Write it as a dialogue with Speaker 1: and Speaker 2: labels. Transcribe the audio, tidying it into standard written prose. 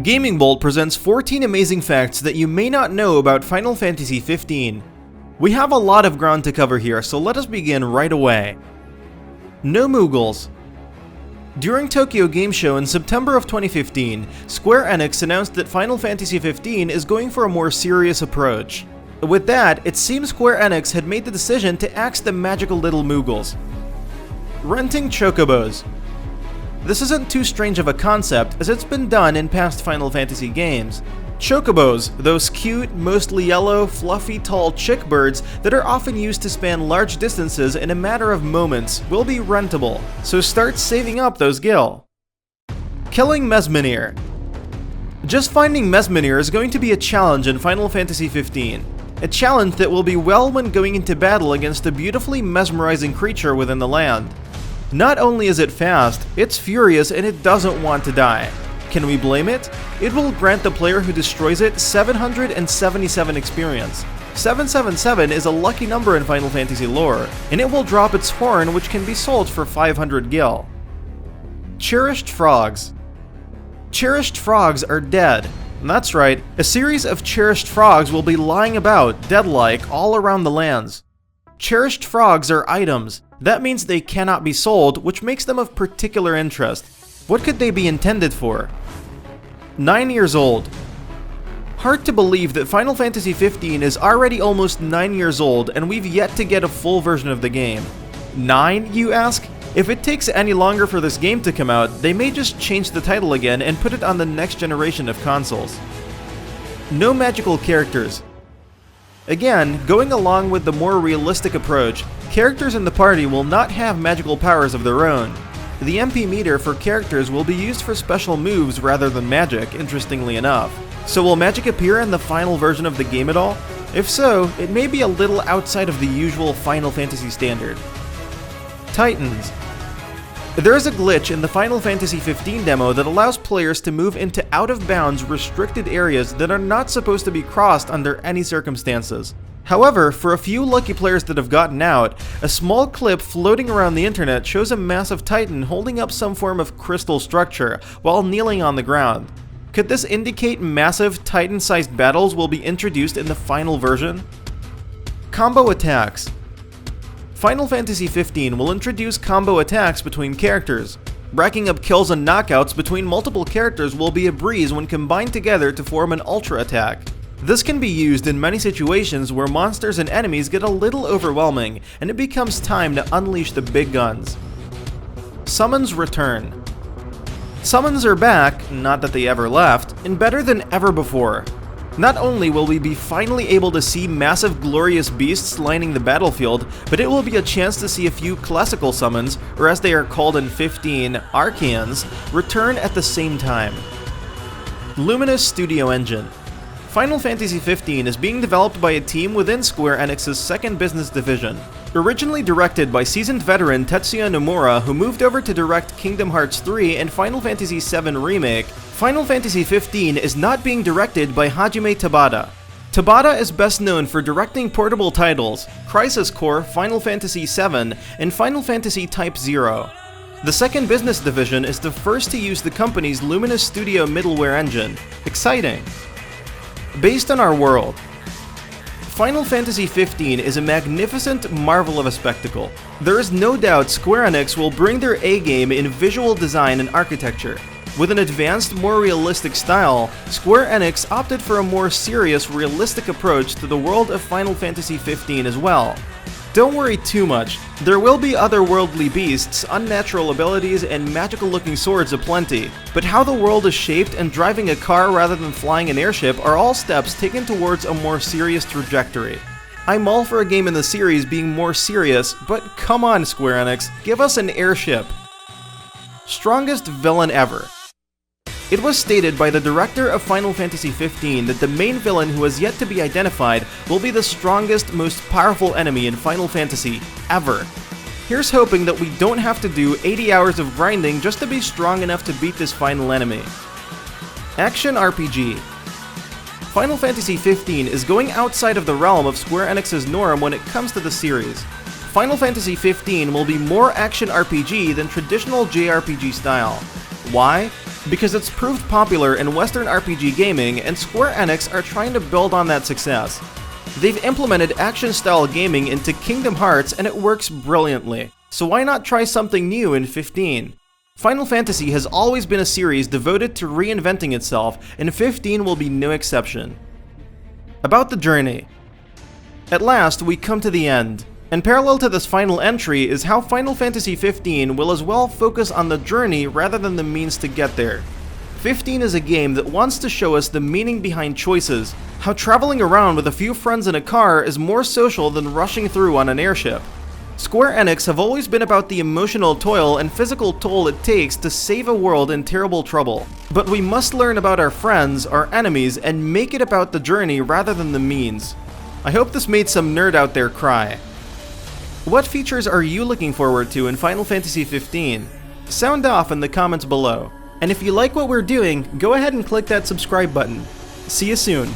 Speaker 1: Gaming Bolt presents 14 amazing facts that you may not know about Final Fantasy XV. We have a lot of ground to cover here, so let us begin right away. No Moogles. During Tokyo Game Show in September of 2015, Square Enix announced that Final Fantasy XV is going for a more serious approach. With that, it seems Square Enix had made the decision to axe the magical little Moogles. Renting Chocobos. This isn't too strange of a concept, as it's been done in past Final Fantasy games. Chocobos, those cute, mostly yellow, fluffy, tall chick birds that are often used to span large distances in a matter of moments, will be rentable, so start saving up those gil. Killing Mesmenir. Just finding Mesmenir is going to be a challenge in Final Fantasy XV. A challenge that will be well when going into battle against a beautifully mesmerizing creature within the land. Not only is it fast, it's furious and it doesn't want to die. Can we blame it? It will grant the player who destroys it 777 experience. 777 is a lucky number in Final Fantasy lore, and it will drop its horn, which can be sold for 500 gil. Cherished Frogs. Cherished frogs are dead. That's right, a series of cherished frogs will be lying about, dead-like, all around the lands. Cherished frogs are items. That means they cannot be sold, which makes them of particular interest. What could they be intended for? 9 years old. Hard to believe that Final Fantasy XV is already almost 9 years old and we've yet to get a full version of the game. 9, you ask? If it takes any longer for this game to come out, they may just change the title again and put it on the next generation of consoles. No magical characters. Again, going along with the more realistic approach, characters in the party will not have magical powers of their own. The MP meter for characters will be used for special moves rather than magic, interestingly enough. So will magic appear in the final version of the game at all? If so, it may be a little outside of the usual Final Fantasy standard. Titans. There is a glitch in the Final Fantasy XV demo that allows players to move into out-of-bounds restricted areas that are not supposed to be crossed under any circumstances. However, for a few lucky players that have gotten out, a small clip floating around the internet shows a massive titan holding up some form of crystal structure while kneeling on the ground. Could this indicate massive titan-sized battles will be introduced in the final version? Combo attacks. Final Fantasy XV will introduce combo attacks between characters. Racking up kills and knockouts between multiple characters will be a breeze when combined together to form an ultra attack. This can be used in many situations where monsters and enemies get a little overwhelming and it becomes time to unleash the big guns. Summons return. Summons are back, not that they ever left, and better than ever before. Not only will we be finally able to see massive glorious beasts lining the battlefield, but it will be a chance to see a few classical summons, or as they are called in 15, Archaeans, return at the same time. Luminous Studio Engine. Final Fantasy XV is being developed by a team within Square Enix's second business division. Originally directed by seasoned veteran Tetsuya Nomura, who moved over to direct Kingdom Hearts 3 and Final Fantasy VII Remake, Final Fantasy XV is not being directed by Hajime Tabata. Tabata is best known for directing portable titles, Crisis Core, Final Fantasy VII, and Final Fantasy Type 0. The second business division is the first to use the company's Luminous Studio middleware engine. Exciting! Based on our world. Final Fantasy XV is a magnificent marvel of a spectacle. There is no doubt Square Enix will bring their A-game in visual design and architecture. With an advanced, more realistic style, Square Enix opted for a more serious, realistic approach to the world of Final Fantasy XV as well. Don't worry too much, there will be otherworldly beasts, unnatural abilities, and magical-looking swords aplenty, but how the world is shaped and driving a car rather than flying an airship are all steps taken towards a more serious trajectory. I'm all for a game in the series being more serious, but come on Square Enix, give us an airship. Strongest villain ever. It was stated by the director of Final Fantasy XV that the main villain who has yet to be identified will be the strongest, most powerful enemy in Final Fantasy ever. Here's hoping that we don't have to do 80 hours of grinding just to be strong enough to beat this final enemy. Action RPG. Final Fantasy XV is going outside of the realm of Square Enix's norm when it comes to the series. Final Fantasy XV will be more action RPG than traditional JRPG style. Why? because it's proved popular in Western RPG gaming, and Square Enix are trying to build on that success. They've implemented action-style gaming into Kingdom Hearts and it works brilliantly, so why not try something new in 15? Final Fantasy has always been a series devoted to reinventing itself, and 15 will be no exception. About the journey. At last, we come to the end. And parallel to this final entry is how Final Fantasy 15 will as well focus on the journey rather than the means to get there. 15 is a game that wants to show us the meaning behind choices, how traveling around with a few friends in a car is more social than rushing through on an airship. Square Enix have always been about the emotional toil and physical toll it takes to save a world in terrible trouble. But we must learn about our friends, our enemies, and make it about the journey rather than the means. I hope this made some nerd out there cry. What features are you looking forward to in Final Fantasy 15? Sound off in the comments below. And if you like what we're doing, go ahead and click that subscribe button. See you soon.